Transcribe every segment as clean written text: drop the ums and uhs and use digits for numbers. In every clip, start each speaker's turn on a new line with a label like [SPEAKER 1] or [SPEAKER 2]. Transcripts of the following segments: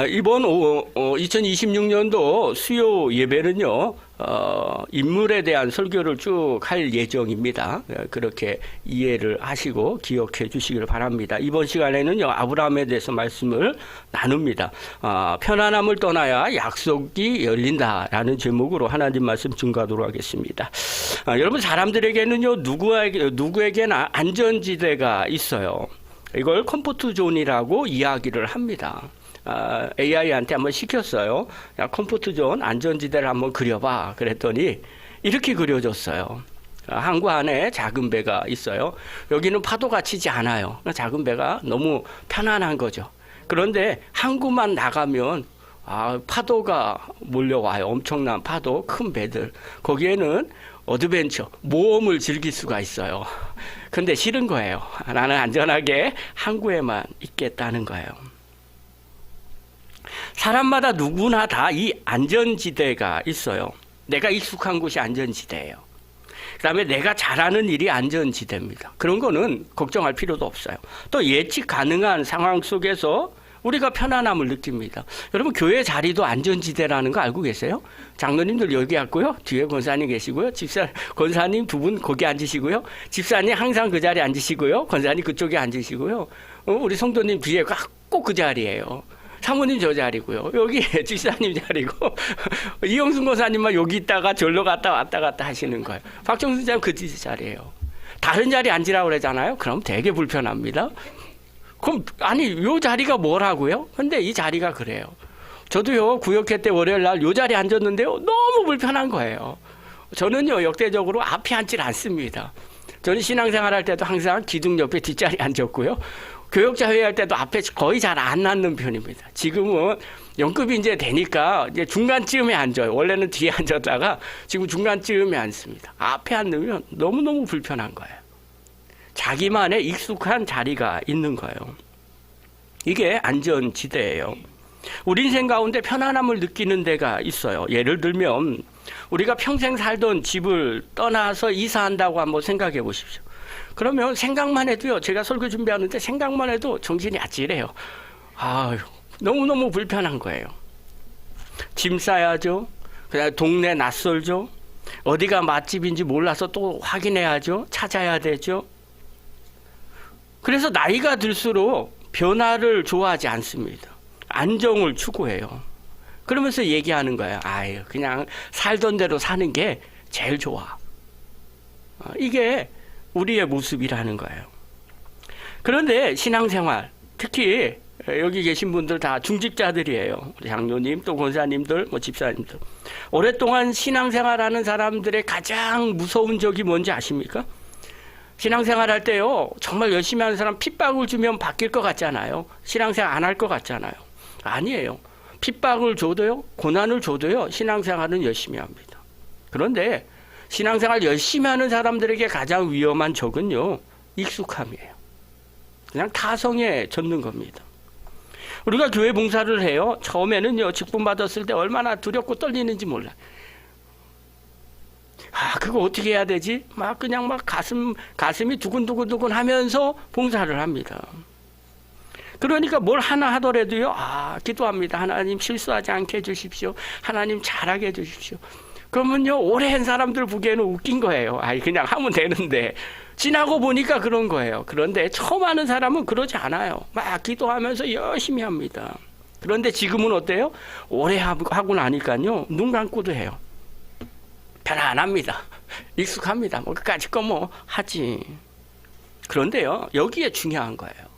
[SPEAKER 1] 이번 2026년도 수요 예배는요, 인물에 대한 설교를 쭉 할 예정입니다. 그렇게 이해를 하시고 기억해 주시길 바랍니다. 이번 시간에는요, 아브라함에 대해서 말씀을 나눕니다. 편안함을 떠나야 약속이 열린다라는 제목으로 하나님 말씀 증거하도록 하겠습니다. 여러분, 사람들에게는요, 누구에게나 안전지대가 있어요. 이걸 컴포트 존이라고 이야기를 합니다. AI한테 한번 시켰어요. 야, 컴포트 존 안전지대를 한번 그려봐. 그랬더니 이렇게 그려줬어요. 항구 안에 작은 배가 있어요. 여기는 파도가 치지 않아요. 작은 배가 너무 편안한 거죠. 그런데 항구만 나가면 파도가 몰려와요. 엄청난 파도, 큰 배들. 거기에는 어드벤처, 모험을 즐길 수가 있어요. 근데 싫은 거예요. 나는 안전하게 항구에만 있겠다는 거예요. 사람마다 누구나 다 이 안전지대가 있어요. 내가 익숙한 곳이 안전지대예요. 그 다음에 내가 잘하는 일이 안전지대입니다. 그런 거는 걱정할 필요도 없어요. 또 예측 가능한 상황 속에서 우리가 편안함을 느낍니다. 여러분, 교회 자리도 안전지대라는 거 알고 계세요? 장로님들 여기 앉고요. 뒤에 권사님 계시고요. 권사님 두 분 거기 앉으시고요. 집사님 항상 그 자리에 앉으시고요. 권사님 그쪽에 앉으시고요. 우리 성도님 뒤에 꼭 그 자리예요. 사모님 저 자리고요. 여기 집사님 자리고 이영순 권사님만 여기 있다가 절로 갔다 왔다 갔다 하시는 거예요. 박정순 장님 그 자리예요. 다른 자리 앉으라고 그러잖아요. 그럼 되게 불편합니다. 그럼 요 자리가 뭐라고요? 근데 이 자리가 그래요. 저도요, 구역회 때 월요일 날 요 자리에 앉았는데요, 너무 불편한 거예요. 저는요, 역대적으로 앞에 앉질 않습니다. 저는 신앙생활 할 때도 항상 기둥 옆에 뒷자리에 앉았고요. 교역자 회의할 때도 앞에 거의 잘 안 앉는 편입니다. 지금은 연급이 이제 되니까 이제 중간쯤에 앉아요. 원래는 뒤에 앉았다가 지금 중간쯤에 앉습니다. 앞에 앉으면 너무너무 불편한 거예요. 자기만의 익숙한 자리가 있는 거예요. 이게 안전지대예요. 우리 인생 가운데 편안함을 느끼는 데가 있어요. 예를 들면 우리가 평생 살던 집을 떠나서 이사한다고 한번 생각해 보십시오. 그러면 생각만 해도요, 제가 설교 준비하는데 생각만 해도 정신이 아찔해요. 너무너무 불편한 거예요. 짐 싸야죠. 그다음에 동네 낯설죠. 어디가 맛집인지 몰라서 또 확인해야죠. 찾아야 되죠. 그래서 나이가 들수록 변화를 좋아하지 않습니다. 안정을 추구해요. 그러면서 얘기하는 거예요. 그냥 살던 대로 사는 게 제일 좋아. 이게 우리의 모습이라는 거예요. 그런데 신앙생활, 특히 여기 계신 분들 다 중직자들이에요. 우리 장로님, 또 권사님들, 집사님들. 오랫동안 신앙생활하는 사람들의 가장 무서운 적이 뭔지 아십니까? 신앙생활 할 때요, 정말 열심히 하는 사람 핍박을 주면 바뀔 것 같잖아요. 신앙생활 안 할 것 같잖아요. 아니에요. 핍박을 줘도요, 고난을 줘도요, 신앙생활은 열심히 합니다. 그런데 신앙생활 열심히 하는 사람들에게 가장 위험한 적은요, 익숙함이에요. 그냥 타성에 젖는 겁니다. 우리가 교회 봉사를 해요. 처음에는요, 직분 받았을 때 얼마나 두렵고 떨리는지 몰라요. 그거 어떻게 해야 되지? 그냥 가슴이 두근두근 하면서 봉사를 합니다. 그러니까 뭘 하나 하더라도요, 기도합니다. 하나님 실수하지 않게 해주십시오. 하나님 잘하게 해주십시오. 그러면요, 오래 한 사람들 보기에는 웃긴 거예요. 그냥 하면 되는데. 지나고 보니까 그런 거예요. 그런데 처음 하는 사람은 그러지 않아요. 막 기도하면서 열심히 합니다. 그런데 지금은 어때요? 오래 하고 나니까요, 눈 감고도 해요. 편안합니다. 익숙합니다. 그까짓 거 하지. 그런데요, 여기에 중요한 거예요.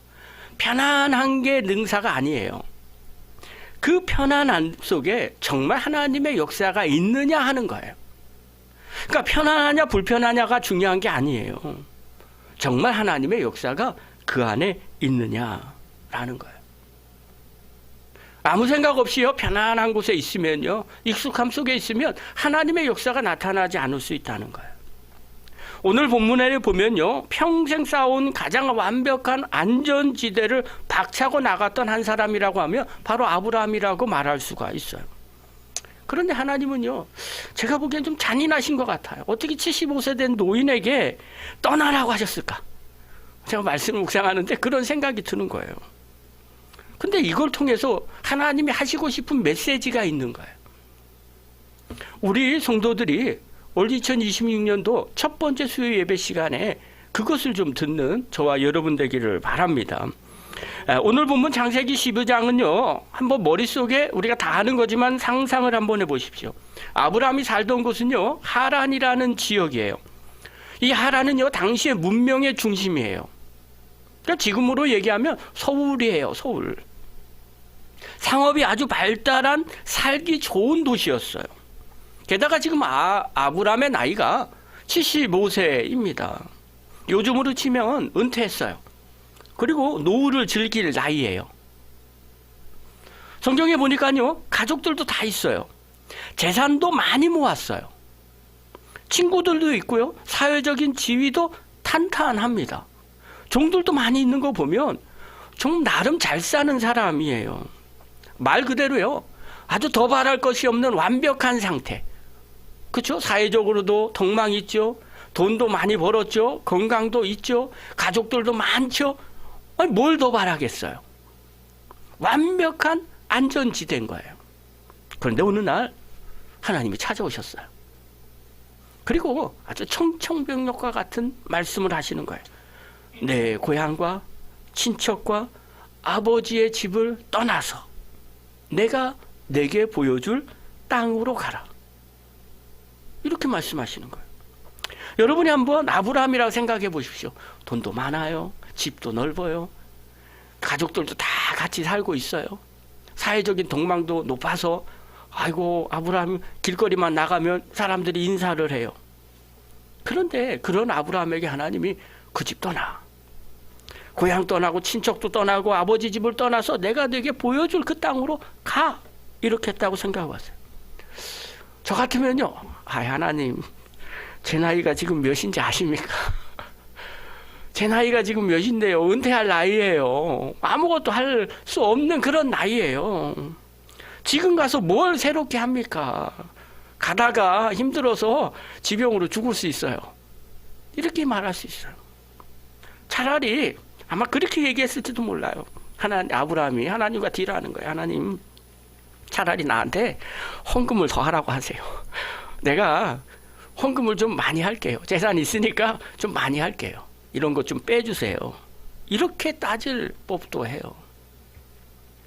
[SPEAKER 1] 편안한 게 능사가 아니에요. 그 편안함 속에 정말 하나님의 역사가 있느냐 하는 거예요. 그러니까 편안하냐 불편하냐가 중요한 게 아니에요. 정말 하나님의 역사가 그 안에 있느냐라는 거예요. 아무 생각 없이요, 편안한 곳에 있으면요, 익숙함 속에 있으면 하나님의 역사가 나타나지 않을 수 있다는 거예요. 오늘 본문에 보면요, 평생 쌓아온 가장 완벽한 안전지대를 박차고 나갔던 한 사람이라고 하면 바로 아브라함이라고 말할 수가 있어요. 그런데 하나님은요, 제가 보기엔 좀 잔인하신 것 같아요. 어떻게 75세 된 노인에게 떠나라고 하셨을까? 제가 말씀을 묵상하는데 그런 생각이 드는 거예요. 근데 이걸 통해서 하나님이 하시고 싶은 메시지가 있는 거예요. 우리 성도들이 올 2026년도 첫 번째 수요 예배 시간에 그것을 좀 듣는 저와 여러분 되기를 바랍니다. 오늘 본문 창세기 12장은요, 한번 머릿속에 우리가 다 아는 거지만 상상을 한번 해보십시오. 아브라함이 살던 곳은요, 하란이라는 지역이에요. 이 하란은요, 당시의 문명의 중심이에요. 그러니까 지금으로 얘기하면 서울이에요, 서울. 상업이 아주 발달한 살기 좋은 도시였어요. 게다가 지금 아브라함의 나이가 75세입니다. 요즘으로 치면 은퇴했어요. 그리고 노후를 즐길 나이예요. 성경에 보니까요, 가족들도 다 있어요. 재산도 많이 모았어요. 친구들도 있고요. 사회적인 지위도 탄탄합니다. 종들도 많이 있는 거 보면 좀 나름 잘 사는 사람이에요. 말 그대로요, 아주 더 바랄 것이 없는 완벽한 상태. 그렇죠? 사회적으로도 덕망이 있죠. 돈도 많이 벌었죠. 건강도 있죠. 가족들도 많죠. 아니, 뭘 더 바라겠어요? 완벽한 안전지대인 거예요. 그런데 어느 날 하나님이 찾아오셨어요. 그리고 아주 청천벽력과 같은 말씀을 하시는 거예요. 내 고향과 친척과 아버지의 집을 떠나서 내가 내게 보여줄 땅으로 가라. 이렇게 말씀하시는 거예요. 여러분이 한번 아브라함이라고 생각해 보십시오. 돈도 많아요. 집도 넓어요. 가족들도 다 같이 살고 있어요. 사회적인 덕망도 높아서 아이고, 아브라함 길거리만 나가면 사람들이 인사를 해요. 그런데 그런 아브라함에게 하나님이 그 집 떠나, 고향 떠나고 친척도 떠나고 아버지 집을 떠나서 내가 네게 보여줄 그 땅으로 가, 이렇게 했다고 생각해봤어요. 저 같으면요, 하나님, 제 나이가 지금 몇인지 아십니까? 제 나이가 지금 몇인데요, 은퇴할 나이예요. 아무것도 할 수 없는 그런 나이예요. 지금 가서 뭘 새롭게 합니까? 가다가 힘들어서 지병으로 죽을 수 있어요. 이렇게 말할 수 있어요. 차라리 아마 그렇게 얘기했을지도 몰라요. 아브라함이 하나님과 딜하는 거예요. 하나님, 차라리 나한테 헌금을 더 하라고 하세요. 내가 헌금을 좀 많이 할게요. 재산이 있으니까 좀 많이 할게요. 이런 것 좀 빼주세요. 이렇게 따질 법도 해요.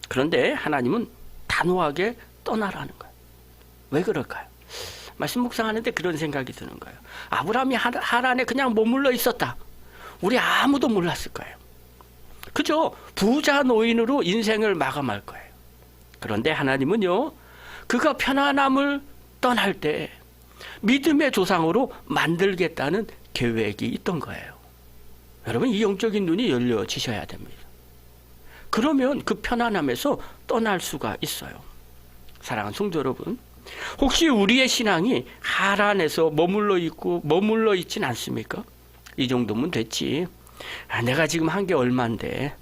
[SPEAKER 1] 그런데 하나님은 단호하게 떠나라는 거예요. 왜 그럴까요? 말씀 묵상하는데 그런 생각이 드는 거예요. 아브라함이 하란에 그냥 머물러 있었다, 우리 아무도 몰랐을 거예요. 그죠? 부자 노인으로 인생을 마감할 거예요. 그런데 하나님은요, 그가 편안함을 떠날 때 믿음의 조상으로 만들겠다는 계획이 있던 거예요. 여러분, 이 영적인 눈이 열려지셔야 됩니다. 그러면 그 편안함에서 떠날 수가 있어요. 사랑하는 성도 여러분, 혹시 우리의 신앙이 하란에서 머물러 있진 않습니까? 이 정도면 됐지. 내가 지금 한 게 얼만데.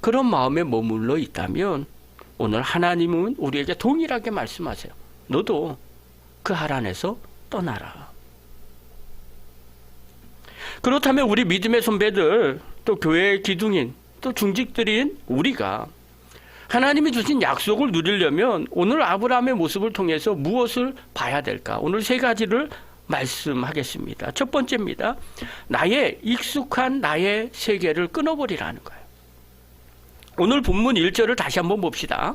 [SPEAKER 1] 그런 마음에 머물러 있다면 오늘 하나님은 우리에게 동일하게 말씀하세요. 너도 그 하란에서 떠나라. 그렇다면 우리 믿음의 선배들, 또 교회의 기둥인, 또 중직들인 우리가 하나님이 주신 약속을 누리려면 오늘 아브라함의 모습을 통해서 무엇을 봐야 될까? 오늘 세 가지를 말씀하겠습니다. 첫 번째입니다. 나의 익숙한 나의 세계를 끊어버리라는 거예요. 오늘 본문 1절을 다시 한번 봅시다.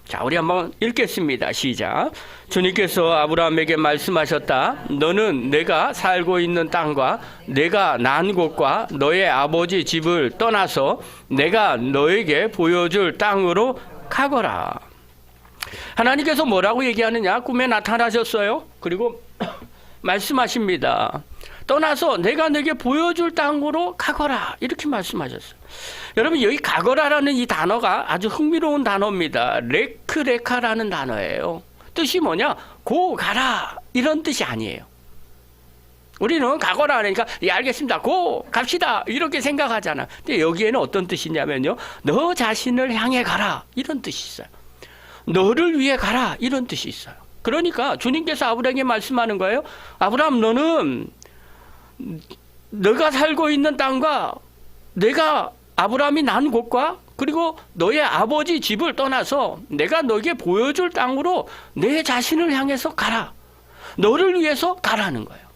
[SPEAKER 1] 자, 우리 한번 읽겠습니다. 시작. 주님께서 아브라함에게 말씀하셨다. 너는 내가 살고 있는 땅과 내가 난 곳과 너의 아버지 집을 떠나서 내가 너에게 보여줄 땅으로 가거라. 하나님께서 뭐라고 얘기하느냐? 꿈에 나타나셨어요. 그리고 말씀하십니다. 떠나서 내가 너에게 보여줄 땅으로 가거라. 이렇게 말씀하셨어요. 여러분, 여기 가거라라는 이 단어가 아주 흥미로운 단어입니다. 레크레카라는 단어예요. 뜻이 뭐냐? 고 가라, 이런 뜻이 아니에요. 우리는 가거라 하니까 예, 알겠습니다, 고 갑시다, 이렇게 생각하잖아. 근데 여기에는 어떤 뜻이냐면요, 너 자신을 향해 가라, 이런 뜻이 있어요. 너를 위해 가라, 이런 뜻이 있어요. 그러니까 주님께서 아브라함에게 말씀하는 거예요. 아브라함, 너는 너가 살고 있는 땅과 내가 아브라함이 난 곳과 그리고 너의 아버지 집을 떠나서 내가 너에게 보여줄 땅으로 내 자신을 향해서 가라. 너를 위해서 가라는 거예요.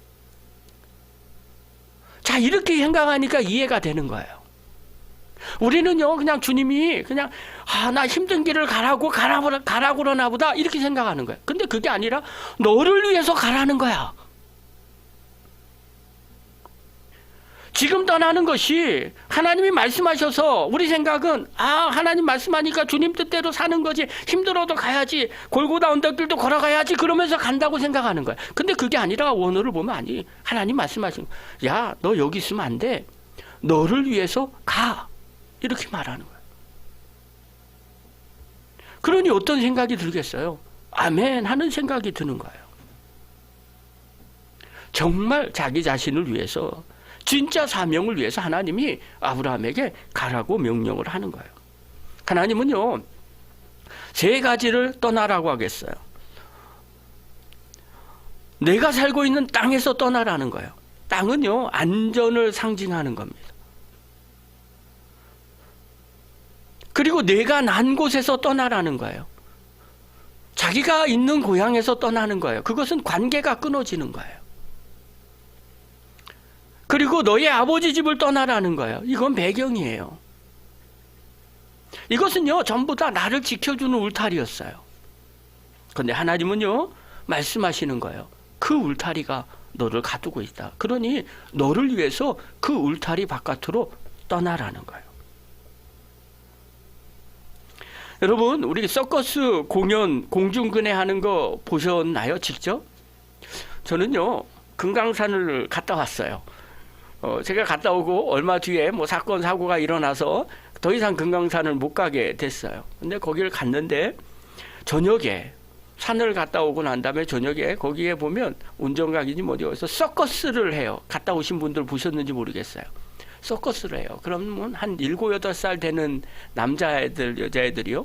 [SPEAKER 1] 자, 이렇게 생각하니까 이해가 되는 거예요. 우리는요, 그냥 주님이 그냥, 나 힘든 길을 가라고 그러나 보다, 이렇게 생각하는 거예요. 근데 그게 아니라, 너를 위해서 가라는 거야. 지금 떠나는 것이 하나님이 말씀하셔서 우리 생각은 하나님 말씀하니까 주님 뜻대로 사는 거지, 힘들어도 가야지, 골고다 언덕길도 걸어가야지, 그러면서 간다고 생각하는 거야. 근데 그게 아니라 원어를 보면 하나님 말씀하신 거야. 야, 너 여기 있으면 안 돼. 너를 위해서 가. 이렇게 말하는 거야. 그러니 어떤 생각이 들겠어요? 아멘 하는 생각이 드는 거예요. 정말 자기 자신을 위해서, 진짜 사명을 위해서 하나님이 아브라함에게 가라고 명령을 하는 거예요. 하나님은요, 3가지를 떠나라고 하겠어요. 내가 살고 있는 땅에서 떠나라는 거예요. 땅은요, 안전을 상징하는 겁니다. 그리고 내가 난 곳에서 떠나라는 거예요. 자기가 있는 고향에서 떠나는 거예요. 그것은 관계가 끊어지는 거예요. 그리고 너의 아버지 집을 떠나라는 거예요. 이건 배경이에요. 이것은요, 전부 다 나를 지켜주는 울타리였어요. 그런데 하나님은요, 말씀하시는 거예요. 그 울타리가 너를 가두고 있다. 그러니 너를 위해서 그 울타리 바깥으로 떠나라는 거예요. 여러분, 우리 서커스 공연 공중근해 하는 거 보셨나요? 직접? 저는요, 금강산을 갔다 왔어요. 제가 갔다 오고 얼마 뒤에 사건 사고가 일어나서 더 이상 금강산을 못 가게 됐어요. 근데 거기를 갔는데 저녁에 산을 갔다 오고 난 다음에 저녁에 거기에 보면 운전각이니 어디서 서커스를 해요. 갔다 오신 분들 보셨는지 모르겠어요. 서커스를 해요. 그러면 한 7, 8살 되는 남자애들, 여자애들이요,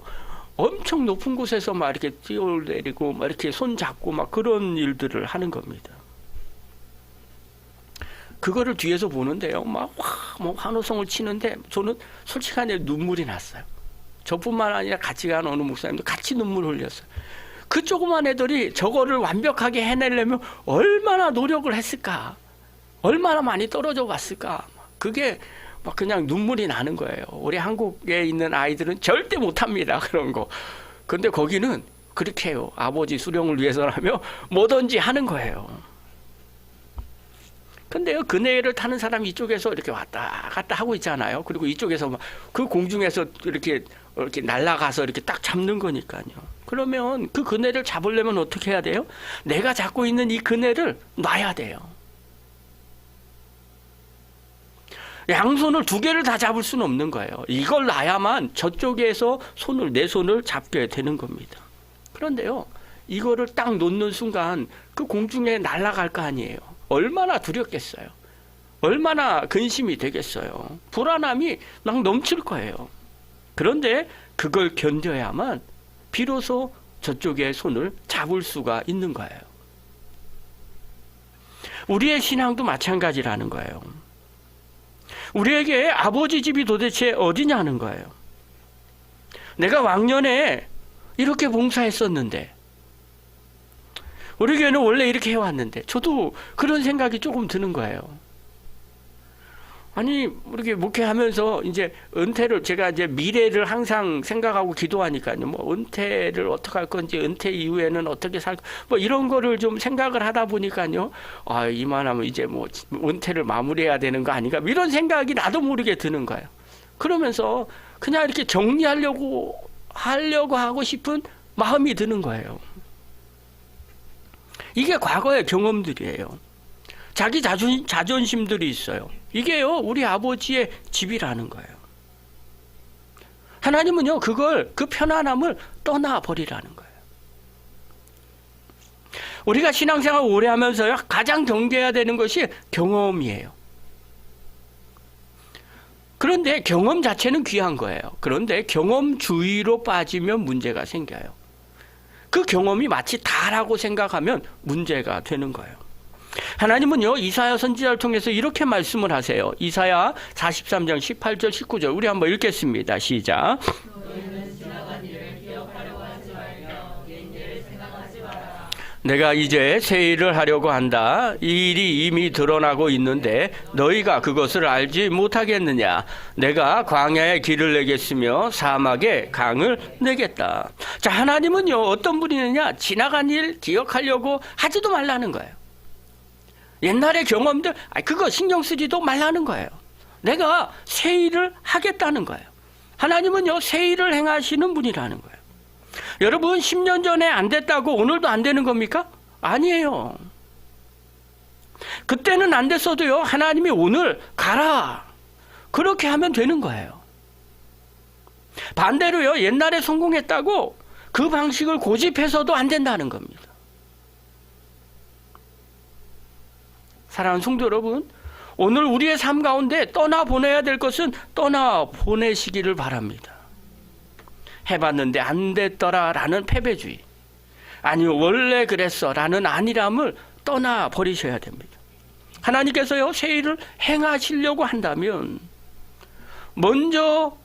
[SPEAKER 1] 엄청 높은 곳에서 막 이렇게 뛰어내리고 막 이렇게 손 잡고 막 그런 일들을 하는 겁니다. 그거를 뒤에서 보는데요, 막 환호성을 치는데 저는 솔직하게 눈물이 났어요. 저뿐만 아니라 같이 간 어느 목사님도 같이 눈물 흘렸어요. 그 조그만 애들이 저거를 완벽하게 해내려면 얼마나 노력을 했을까, 얼마나 많이 떨어져 왔을까. 그게 막 그냥 눈물이 나는 거예요. 우리 한국에 있는 아이들은 절대 못합니다, 그런 거. 근데 거기는 그렇게 해요. 아버지 수령을 위해서라며 뭐든지 하는 거예요. 근데요, 그네를 타는 사람이 이쪽에서 이렇게 왔다 갔다 하고 있잖아요. 그리고 이쪽에서 막 그 공중에서 이렇게 날아가서 이렇게 딱 잡는 거니까요. 그러면 그 그네를 잡으려면 어떻게 해야 돼요? 내가 잡고 있는 이 그네를 놔야 돼요. 양손을 2개를 다 잡을 수는 없는 거예요. 이걸 놔야만 저쪽에서 내 손을 잡게 되는 겁니다. 그런데요, 이거를 딱 놓는 순간 그 공중에 날아갈 거 아니에요. 얼마나 두렵겠어요. 얼마나 근심이 되겠어요. 불안함이 막 넘칠 거예요. 그런데 그걸 견뎌야만 비로소 저쪽의 손을 잡을 수가 있는 거예요. 우리의 신앙도 마찬가지라는 거예요. 우리에게 아버지 집이 도대체 어디냐는 거예요. 내가 왕년에 이렇게 봉사했었는데, 우리 교회는 원래 이렇게 해왔는데, 저도 그런 생각이 조금 드는 거예요. 아니, 이렇게 목회하면서 이제 은퇴를, 제가 이제 미래를 항상 생각하고 기도하니까요. 은퇴를 어떻게 할 건지, 은퇴 이후에는 어떻게 이런 거를 좀 생각을 하다 보니까요. 이만하면 이제 은퇴를 마무리해야 되는 거 아닌가, 이런 생각이 나도 모르게 드는 거예요. 그러면서 그냥 이렇게 정리하려고 하고 싶은 마음이 드는 거예요. 이게 과거의 경험들이에요. 자기 자존심들이 있어요. 이게요, 우리 아버지의 집이라는 거예요. 하나님은요, 그 편안함을 떠나버리라는 거예요. 우리가 신앙생활 오래 하면서요, 가장 경계해야 되는 것이 경험이에요. 그런데 경험 자체는 귀한 거예요. 그런데 경험주의로 빠지면 문제가 생겨요. 그 경험이 마치 다라고 생각하면 문제가 되는 거예요. 하나님은요, 이사야 선지자를 통해서 이렇게 말씀을 하세요. 이사야 43장 18절 19절 우리 한번 읽겠습니다. 시작. 내가 이제 새 일을 하려고 한다. 이 일이 이미 드러나고 있는데 너희가 그것을 알지 못하겠느냐. 내가 광야에 길을 내겠으며 사막에 강을 내겠다. 자, 하나님은요, 어떤 분이느냐. 지나간 일 기억하려고 하지도 말라는 거예요. 옛날의 경험들 그거 신경 쓰지도 말라는 거예요. 내가 새 일을 하겠다는 거예요. 하나님은요, 새 일을 행하시는 분이라는 거예요. 여러분, 10년 전에 안 됐다고 오늘도 안 되는 겁니까? 아니에요. 그때는 안 됐어도요, 하나님이 오늘 가라, 그렇게 하면 되는 거예요. 반대로요, 옛날에 성공했다고 그 방식을 고집해서도 안 된다는 겁니다. 사랑하는 성도 여러분, 오늘 우리의 삶 가운데 떠나보내야 될 것은 떠나보내시기를 바랍니다. 해봤는데 안 됐더라 라는 패배주의, 아니요 원래 그랬어 라는 안일함을 떠나버리셔야 됩니다. 하나님께서요, 새 일을 행하시려고 한다면 먼저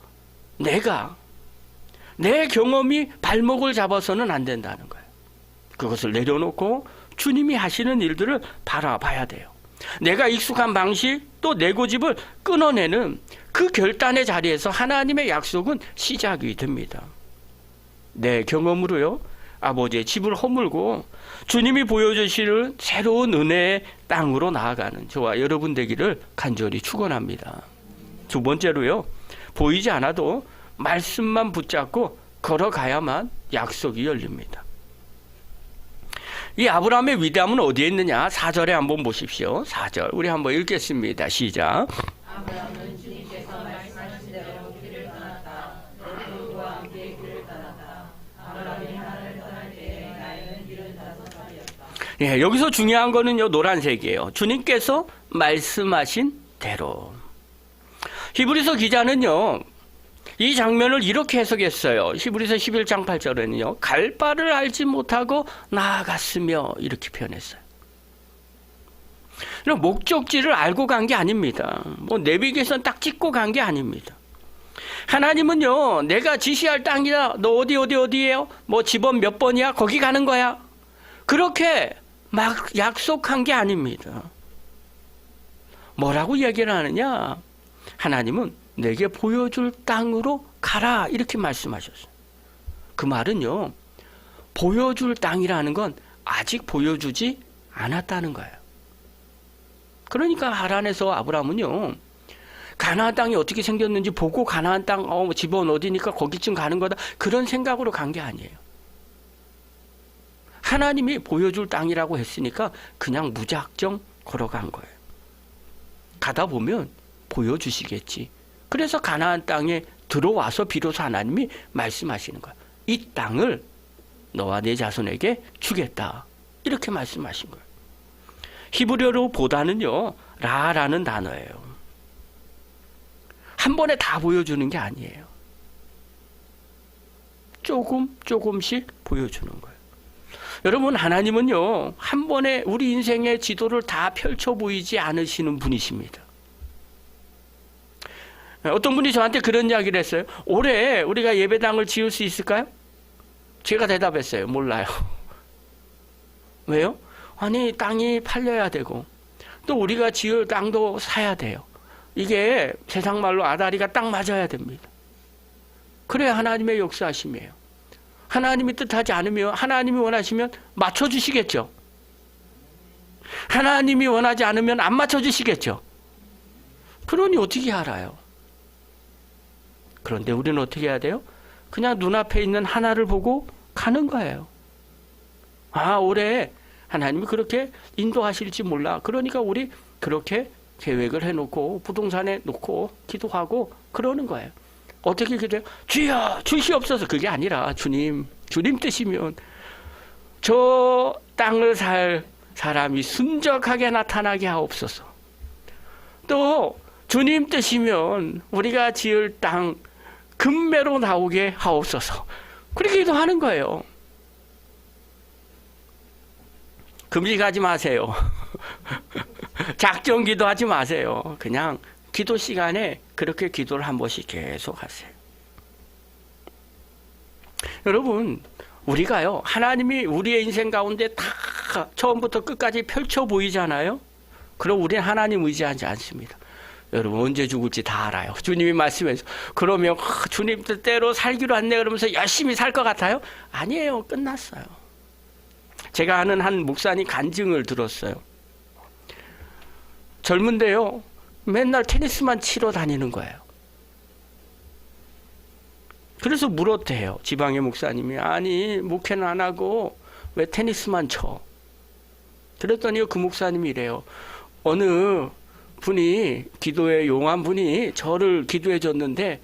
[SPEAKER 1] 내 경험이 발목을 잡아서는 안 된다는 거예요. 그것을 내려놓고 주님이 하시는 일들을 바라봐야 돼요. 내가 익숙한 방식, 또 내 고집을 끊어내는 그 결단의 자리에서 하나님의 약속은 시작이 됩니다. 내 경험으로요, 아버지의 집을 허물고 주님이 보여주시는 새로운 은혜의 땅으로 나아가는 저와 여러분 되기를 간절히 축원합니다. 두 번째로요, 보이지 않아도 말씀만 붙잡고 걸어가야만 약속이 열립니다. 이 아브라함의 위대함은 어디에 있느냐? 4절에 한번 보십시오. 4절 우리 한번 읽겠습니다. 시작.
[SPEAKER 2] 아브라함은 주님께서 말씀하신 대로 길을 떠났다. 롯과 함께 길을 떠났다. 아브라함이 하나님을 떠날 때에 나이는 75살이었다.
[SPEAKER 1] 예, 여기서 중요한 거는요, 노란색이에요. 주님께서 말씀하신 대로. 히브리서 기자는요, 이 장면을 이렇게 해석했어요. 히브리서 11장 8절에는요, 갈 바를 알지 못하고 나아갔으며 이렇게 표현했어요. 목적지를 알고 간 게 아닙니다. 내비게이션 딱 찍고 간 게 아닙니다. 하나님은요, 내가 지시할 땅이야, 너 어디에요? 집원 몇 번이야? 거기 가는 거야. 그렇게 막 약속한 게 아닙니다. 뭐라고 얘기를 하느냐? 하나님은 내게 보여줄 땅으로 가라, 이렇게 말씀하셨어요. 그 말은요, 보여줄 땅이라는 건 아직 보여주지 않았다는 거예요. 그러니까 하란에서 아브라함은요, 가나안 땅이 어떻게 생겼는지 보고 가나안 땅 집은 어디니까 거기쯤 가는 거다, 그런 생각으로 간 게 아니에요. 하나님이 보여줄 땅이라고 했으니까 그냥 무작정 걸어간 거예요. 가다 보면 보여주시겠지. 그래서 가나안 땅에 들어와서 비로소 하나님이 말씀하시는 거예요. 이 땅을 너와 네 자손에게 주겠다, 이렇게 말씀하신 거예요. 히브리어로 보다는요, 라라는 단어예요. 한 번에 다 보여주는 게 아니에요. 조금씩 보여주는 거예요. 여러분, 하나님은요, 한 번에 우리 인생의 지도를 다 펼쳐 보이지 않으시는 분이십니다. 어떤 분이 저한테 그런 이야기를 했어요. 올해 우리가 예배당을 지을 수 있을까요? 제가 대답했어요. 몰라요. 왜요? 아니, 땅이 팔려야 되고 또 우리가 지을 땅도 사야 돼요. 이게 세상 말로 아다리가 딱 맞아야 됩니다. 그래야 하나님의 역사하심이에요. 하나님이 뜻하지 않으면, 하나님이 원하시면 맞춰주시겠죠. 하나님이 원하지 않으면 안 맞춰주시겠죠. 그러니 어떻게 알아요? 그런데 우리는 어떻게 해야 돼요? 그냥 눈앞에 있는 하나를 보고 가는 거예요. 올해 하나님이 그렇게 인도하실지 몰라. 그러니까 우리 그렇게 계획을 해놓고 부동산에 놓고 기도하고 그러는 거예요. 어떻게 기도해요? 주여 주시옵소서. 그게 아니라 주님 뜻이면 저 땅을 살 사람이 순적하게 나타나게 하옵소서. 또 주님 뜻이면 우리가 지을 땅 금매로 나오게 하옵소서. 그렇게 기도하는 거예요. 금식하지 마세요. 작정 기도하지 마세요. 그냥 기도 시간에 그렇게 기도를 한 번씩 계속 하세요. 여러분, 우리가요, 하나님이 우리의 인생 가운데 다 처음부터 끝까지 펼쳐 보이잖아요. 그럼 우리는 하나님 의지하지 않습니다. 여러분, 언제 죽을지 다 알아요. 주님이 말씀해서. 그러면 주님 뜻대로 살기로 했네 그러면서 열심히 살 것 같아요? 아니에요. 끝났어요. 제가 아는 한 목사님 간증을 들었어요. 젊은데요, 맨날 테니스만 치러 다니는 거예요. 그래서 물었대요. 지방의 목사님이. 아니, 목회는 안 하고 왜 테니스만 쳐? 그랬더니 그 목사님이 이래요. 어느 분이, 기도에 용한 분이 저를 기도해 줬는데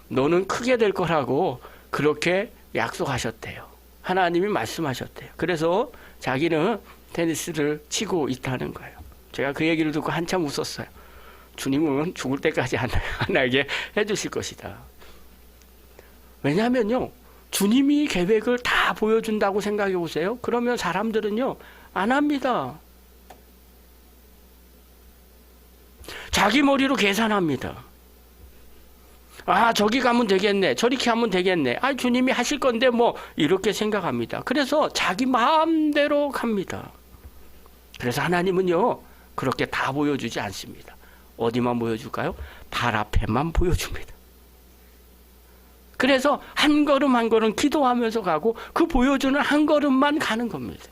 [SPEAKER 1] 너는 크게 될 거라고 그렇게 약속하셨대요. 하나님이 말씀하셨대요. 그래서 자기는 테니스를 치고 있다는 거예요. 제가 그 얘기를 듣고 한참 웃었어요. 주님은 죽을 때까지 안 하게 해주실 것이다. 왜냐하면요, 주님이 계획을 다 보여준다고 생각해 보세요. 그러면 사람들은요, 안 합니다. 자기 머리로 계산합니다. 아, 저기 가면 되겠네. 저렇게 하면 되겠네. 아, 주님이 하실 건데 뭐 이렇게 생각합니다. 그래서 자기 마음대로 갑니다. 그래서 하나님은요, 그렇게 다 보여주지 않습니다. 어디만 보여줄까요? 발 앞에만 보여줍니다. 그래서 한 걸음 한 걸음 기도하면서 가고 그 보여주는 한 걸음만 가는 겁니다.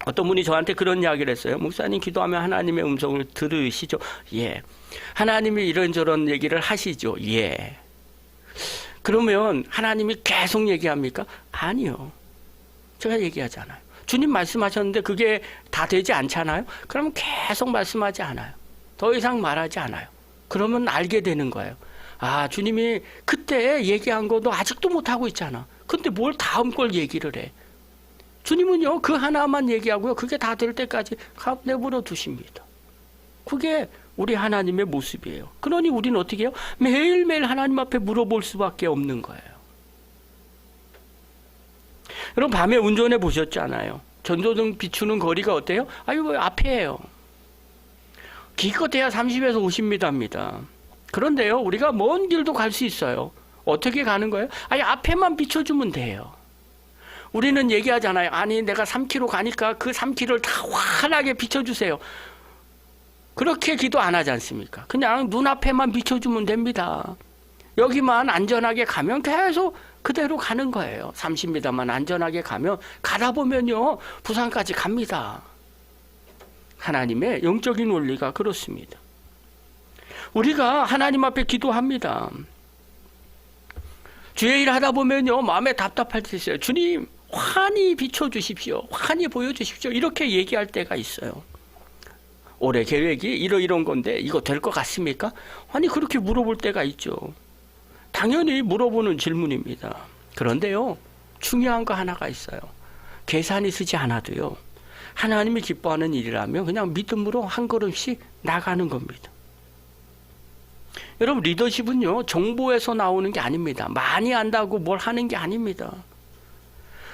[SPEAKER 1] 어떤 분이 저한테 그런 이야기를 했어요. 목사님, 기도하면 하나님의 음성을 들으시죠? 예. 하나님이 이런저런 얘기를 하시죠? 예. 그러면 하나님이 계속 얘기합니까? 아니요. 제가 얘기하잖아요. 주님 말씀하셨는데 그게 다 되지 않잖아요? 그러면 계속 말씀하지 않아요. 더 이상 말하지 않아요. 그러면 알게 되는 거예요. 아, 주님이 그때 얘기한 것도 아직도 못하고 있잖아. 근데 뭘 다음 걸 얘기를 해. 주님은요, 그 하나만 얘기하고요, 그게 다 될 때까지 내버려 두십니다. 그게 우리 하나님의 모습이에요. 그러니 우리는 어떻게 해요? 매일매일 하나님 앞에 물어볼 수밖에 없는 거예요. 여러분, 밤에 운전해 보셨잖아요. 전조등 비추는 거리가 어때요? 아유, 앞에예요. 기껏해야 30에서 50m입니다. 그런데요, 우리가 먼 길도 갈 수 있어요. 어떻게 가는 거예요? 아니, 앞에만 비춰주면 돼요. 우리는 얘기하잖아요. 아니, 내가 3km 가니까 그 3km를 다 환하게 비춰주세요. 그렇게 기도 안 하지 않습니까? 그냥 눈앞에만 비춰주면 됩니다. 여기만 안전하게 가면 계속 그대로 가는 거예요. 30m만 안전하게 가면 가다 보면요, 부산까지 갑니다. 하나님의 영적인 원리가 그렇습니다. 우리가 하나님 앞에 기도합니다. 주의 일 하다 보면요, 마음에 답답할 때 있어요. 주님, 환히 비춰주십시오. 환히 보여주십시오. 이렇게 얘기할 때가 있어요. 올해 계획이 이런 건데 이거 될 것 같습니까? 아니, 그렇게 물어볼 때가 있죠. 당연히 물어보는 질문입니다. 그런데요, 중요한 거 하나가 있어요. 계산이 쓰지 않아도요, 하나님이 기뻐하는 일이라면 그냥 믿음으로 한 걸음씩 나가는 겁니다. 여러분, 리더십은요, 정보에서 나오는 게 아닙니다. 많이 안다고 뭘 하는 게 아닙니다.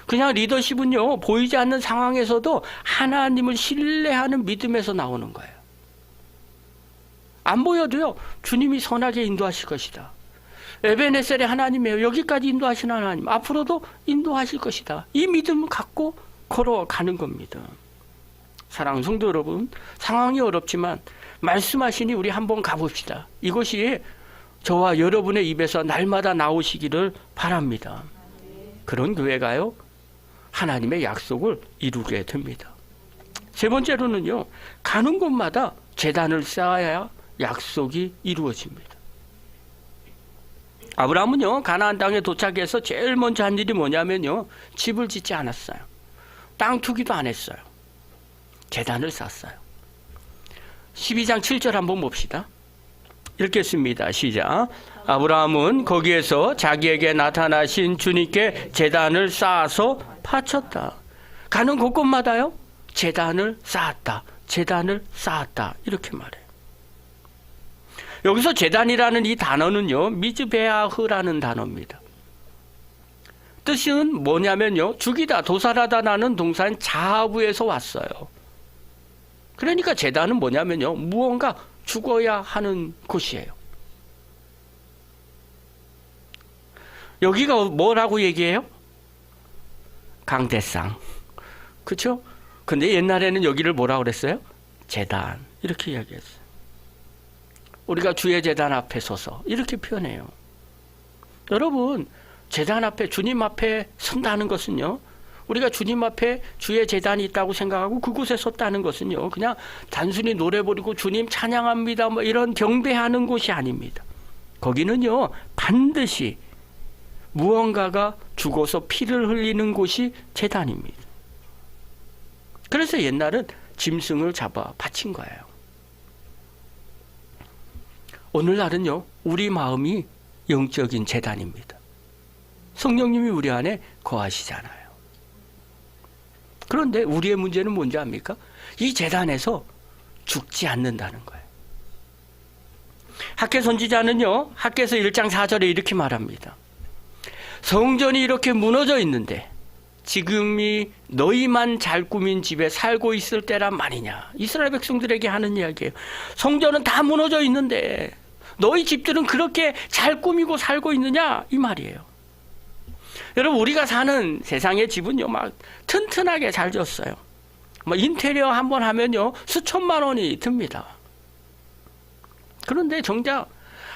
[SPEAKER 1] 그냥 리더십은요, 보이지 않는 상황에서도 하나님을 신뢰하는 믿음에서 나오는 거예요. 안 보여도요, 주님이 선하게 인도하실 것이다. 에베네셀의 하나님이에요. 여기까지 인도하신 하나님, 앞으로도 인도하실 것이다. 이 믿음을 갖고 걸어가는 겁니다. 사랑하는 성도 여러분, 상황이 어렵지만 말씀하시니 우리 한번 가봅시다. 이것이 저와 여러분의 입에서 날마다 나오시기를 바랍니다. 그런 교회가요, 하나님의 약속을 이루게 됩니다. 세 번째로는요, 가는 곳마다 제단을 쌓아야 약속이 이루어집니다. 아브라함은요, 가나안 땅에 도착해서 제일 먼저 한 일이 뭐냐면요, 집을 짓지 않았어요. 땅 투기도 안 했어요. 제단을 쌓았어요. 12장 7절 한번 봅시다. 읽겠습니다. 시작. 아브라함은 거기에서 자기에게 나타나신 주님께 제단을 쌓아서 바쳤다. 가는 곳곳마다요, 제단을 쌓았다. 제단을 쌓았다. 이렇게 말해요. 여기서 제단이라는 이 단어는요, 미즈베아흐라는 단어입니다. 뜻은 뭐냐면요, 죽이다, 도살하다 라는 동사인 자하부에서 왔어요. 그러니까 제단은 뭐냐면요, 무언가 죽어야 하는 곳이에요. 여기가 뭐라고 얘기해요? 강대상. 그렇죠? 근데 옛날에는 여기를 뭐라고 그랬어요? 제단. 이렇게 이야기했어요. 우리가 주의 제단 앞에 서서 이렇게 표현해요. 여러분, 제단 앞에, 주님 앞에 선다는 것은요, 우리가 주님 앞에 주의 제단이 있다고 생각하고 그곳에 섰다는 것은요, 그냥 단순히 노래 부르고 주님 찬양합니다 뭐 이런 경배하는 곳이 아닙니다. 거기는요, 반드시 무언가가 죽어서 피를 흘리는 곳이 제단입니다. 그래서 옛날은 짐승을 잡아 바친 거예요. 오늘날은요, 우리 마음이 영적인 제단입니다. 성령님이 우리 안에 거하시잖아요. 그런데 우리의 문제는 뭔지 압니까? 이 제단에서 죽지 않는다는 거예요. 학개 선지자는요, 학개서 1장 4절에 이렇게 말합니다. 성전이 이렇게 무너져 있는데 지금이 너희만 잘 꾸민 집에 살고 있을 때란 말이냐. 이스라엘 백성들에게 하는 이야기예요. 성전은 다 무너져 있는데 너희 집들은 그렇게 잘 꾸미고 살고 있느냐, 이 말이에요. 여러분, 우리가 사는 세상의 집은요, 막 튼튼하게 잘 지었어요. 뭐 인테리어 한번 하면요, 수천만 원이 듭니다. 그런데 정작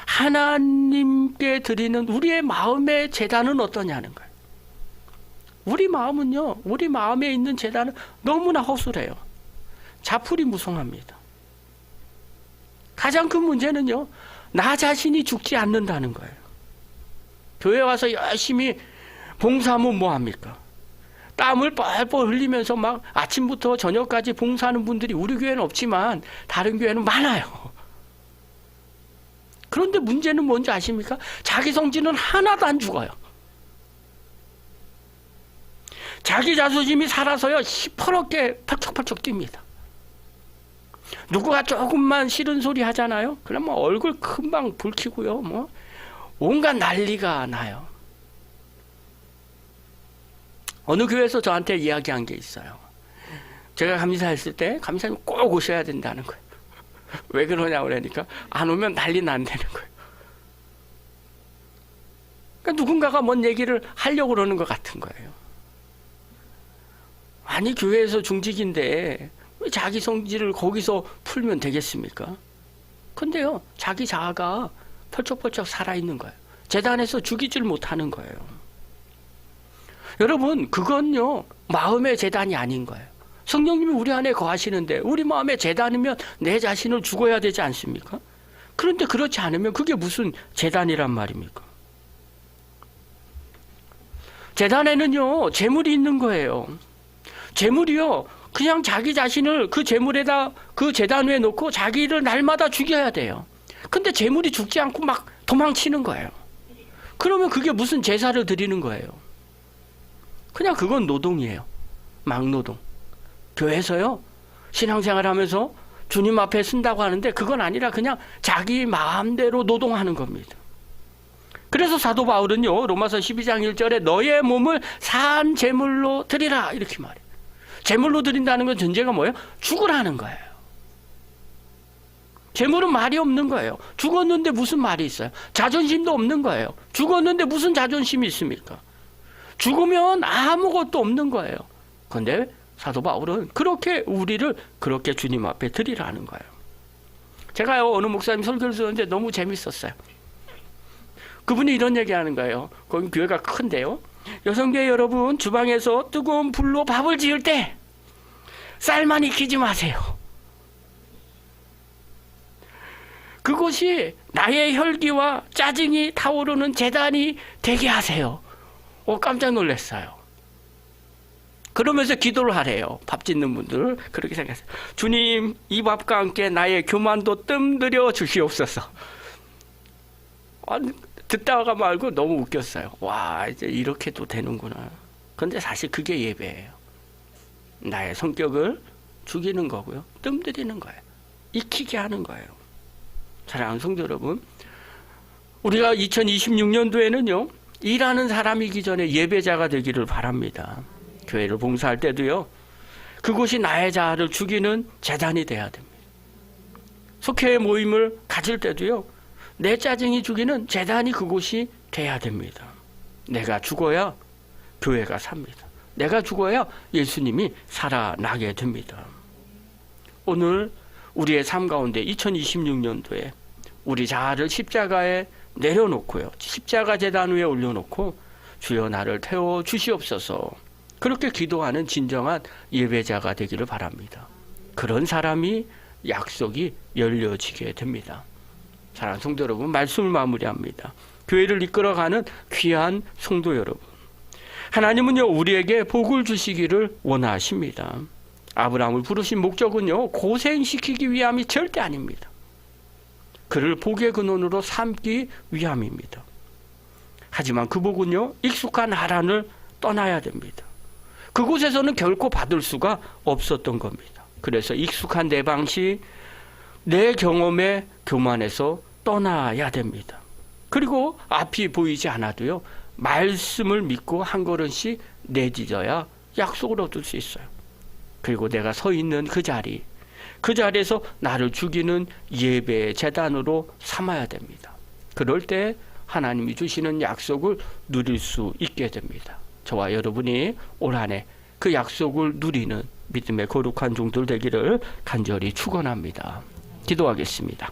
[SPEAKER 1] 하나님께 드리는 우리의 마음의 제단은 어떠냐는 거예요. 우리 마음은요, 우리 마음에 있는 제단은 너무나 허술해요. 자풀이 무성합니다. 가장 큰 문제는요, 나 자신이 죽지 않는다는 거예요. 교회 와서 열심히 봉사하면 뭐합니까? 땀을 뻘뻘 흘리면서 막 아침부터 저녁까지 봉사하는 분들이 우리 교회는 없지만 다른 교회는 많아요. 그런데 문제는 뭔지 아십니까? 자기 성질은 하나도 안 죽어요. 자기 자존심이 살아서요, 시퍼렇게 펄쩍펄쩍 뜁니다. 누구가 조금만 싫은 소리 하잖아요? 그러면 얼굴 금방 붉히고요, 뭐 온갖 난리가 나요. 어느 교회에서 저한테 이야기한 게 있어요. 제가 감사했을 때 감사님 꼭 오셔야 된다는 거예요. 왜 그러냐고 그러니까 안 오면 난리 난다는 거예요. 그러니까 누군가가 뭔 얘기를 하려고 그러는 것 같은 거예요. 아니, 교회에서 중직인데 왜 자기 성질을 거기서 풀면 되겠습니까? 근데요, 자기 자아가 펄쩍펄쩍 살아있는 거예요. 제단에서 죽이질 못하는 거예요. 여러분, 그건요, 마음의 제단이 아닌 거예요. 성령님이 우리 안에 거하시는데 우리 마음의 제단이면 내 자신을 죽어야 되지 않습니까? 그런데 그렇지 않으면 그게 무슨 제단이란 말입니까? 제단에는요, 재물이 있는 거예요. 재물이요, 그냥 자기 자신을 그 재물에다, 그 제단 위에 놓고 자기를 날마다 죽여야 돼요. 근데 재물이 죽지 않고 막 도망치는 거예요. 그러면 그게 무슨 제사를 드리는 거예요? 그냥 그건 노동이에요. 막노동. 교회에서요, 신앙생활 하면서 주님 앞에 쓴다고 하는데 그건 아니라 그냥 자기 마음대로 노동하는 겁니다. 그래서 사도 바울은요, 로마서 12장 1절에 너의 몸을 산 제물로 드리라, 이렇게 말해요. 제물로 드린다는 건 전제가 뭐예요? 죽으라는 거예요. 제물은 말이 없는 거예요. 죽었는데 무슨 말이 있어요? 자존심도 없는 거예요. 죽었는데 무슨 자존심이 있습니까? 죽으면 아무것도 없는 거예요. 그런데 사도 바울은 그렇게 우리를 그렇게 주님 앞에 드리라는 거예요. 제가요, 어느 목사님 설교를 들었는데 너무 재밌었어요. 그분이 이런 얘기하는 거예요. 거기 교회가 큰데요. 여성계 여러분, 주방에서 뜨거운 불로 밥을 지을 때 쌀만 익히지 마세요. 그것이 나의 혈기와 짜증이 타오르는 제단이 되게 하세요. 깜짝 놀랐어요. 그러면서 기도를 하래요. 밥 짓는 분들 그렇게 생각했어요. 주님, 이 밥과 함께 나의 교만도 뜸들여 주시옵소서. 듣다가 말고 너무 웃겼어요. 와, 이제 이렇게도 되는구나. 그런데 사실 그게 예배예요. 나의 성격을 죽이는 거고요, 뜸들이는 거예요. 익히게 하는 거예요. 사랑하는 성도 여러분, 우리가 2026년도에는요 일하는 사람이기 전에 예배자가 되기를 바랍니다. 교회를 봉사할 때도요, 그곳이 나의 자아를 죽이는 재단이 돼야 됩니다. 속회 모임을 가질 때도요, 내 짜증이 죽이는 재단이 그곳이 돼야 됩니다. 내가 죽어야 교회가 삽니다. 내가 죽어야 예수님이 살아나게 됩니다. 오늘 우리의 삶 가운데 2026년도에 우리 자아를 십자가에 내려놓고요, 십자가 재단 위에 올려놓고 주여 나를 태워 주시옵소서, 그렇게 기도하는 진정한 예배자가 되기를 바랍니다. 그런 사람이 약속이 열려지게 됩니다. 사랑하는 성도 여러분, 말씀을 마무리합니다. 교회를 이끌어가는 귀한 성도 여러분, 하나님은요 우리에게 복을 주시기를 원하십니다. 아브라함을 부르신 목적은요 고생시키기 위함이 절대 아닙니다. 그를 복의 근원으로 삼기 위함입니다. 하지만 그 복은요 익숙한 하란을 떠나야 됩니다. 그곳에서는 결코 받을 수가 없었던 겁니다. 그래서 익숙한 내 방식, 내 경험의 교만에서 떠나야 됩니다. 그리고 앞이 보이지 않아도요 말씀을 믿고 한 걸음씩 내딛어야 약속을 얻을 수 있어요. 그리고 내가 서 있는 그 자리에서 나를 죽이는 예배의 제단으로 삼아야 됩니다. 그럴 때 하나님이 주시는 약속을 누릴 수 있게 됩니다. 저와 여러분이 올 한 해 그 약속을 누리는 믿음의 거룩한 종들 되기를 간절히 축원합니다. 기도하겠습니다.